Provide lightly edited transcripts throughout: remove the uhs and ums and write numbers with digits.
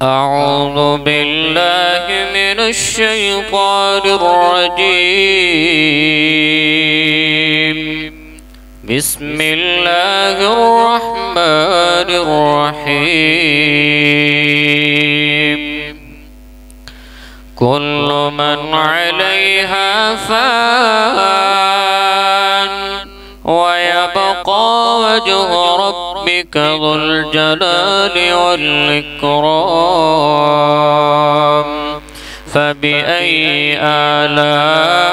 أعوذ بالله من الشيطان الرجيم. بسم الله الرحمن الرحيم. كل من عليها فان ويبقى وجه ربك ذو الجلال والإكرام. فبأي آلاء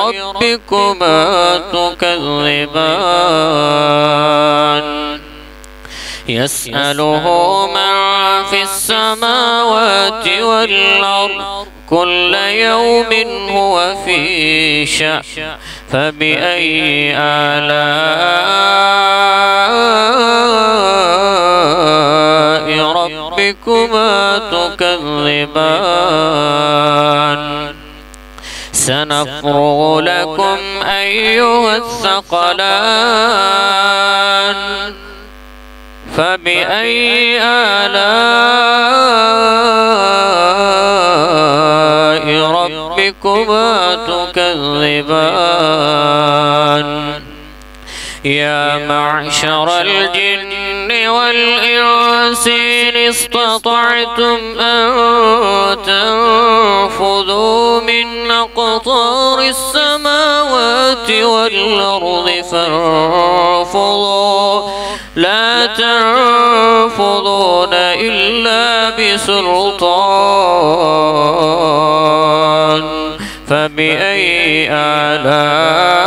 ربكما تكذبان؟ يسأله من في السماوات والأرض كل يوم هو في شأن. فبأي آلاء ربكما تكذبان؟ سنفرغ لكم أيها الثقلان. فبأي آلاء ربكما تكذبان؟ يا معشر الجن والإنس إن استطعتم أن تنفذوا من أقطار السماوات والأرض فانفذوا لا تنفذون إلا بسلطان. فبأي آلاء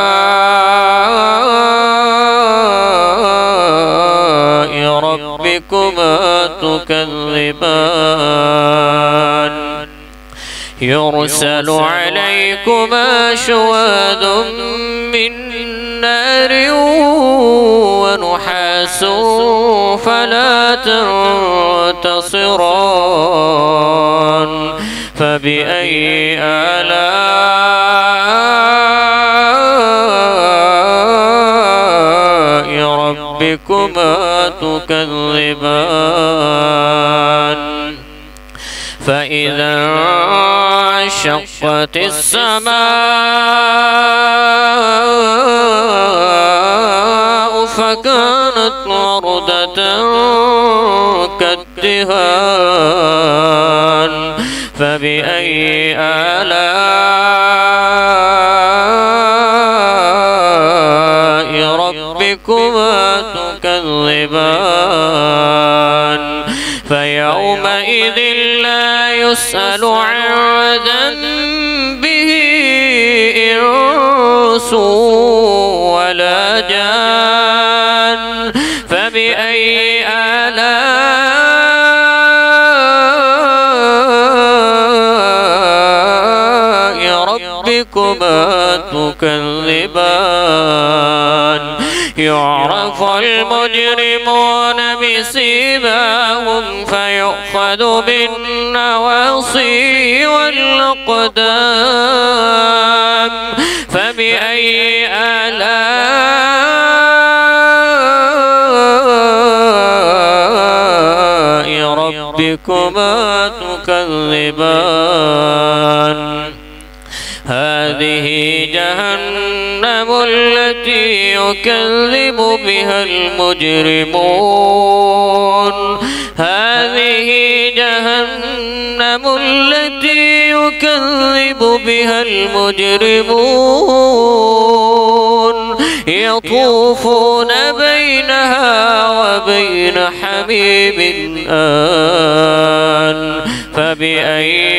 ربكما تكذبان؟ يرسل عليكما شواظ من نار ونحاس فلا تنتصران. فبأي آلاء ربكما تكذبان؟ فإذا انشقت السماء فكانت وردة كالدهان. فبأي آلاء ربكما تكذبان؟ فيومئذ لا يسأل عن ذنبه إنس ولا جان. فبأي آلاء ربكما تكذبان؟ يعرف المجرمون بسيماهم فيؤخذ بالنواصي والأقدام. فبأي آلاء ربكما تكذبان؟ هذه جهنم التي يكذب بها المجرمون. هذه جهنم التي يكذب بها المجرمون. يطوفون بينها وبين حميم آن. فبأي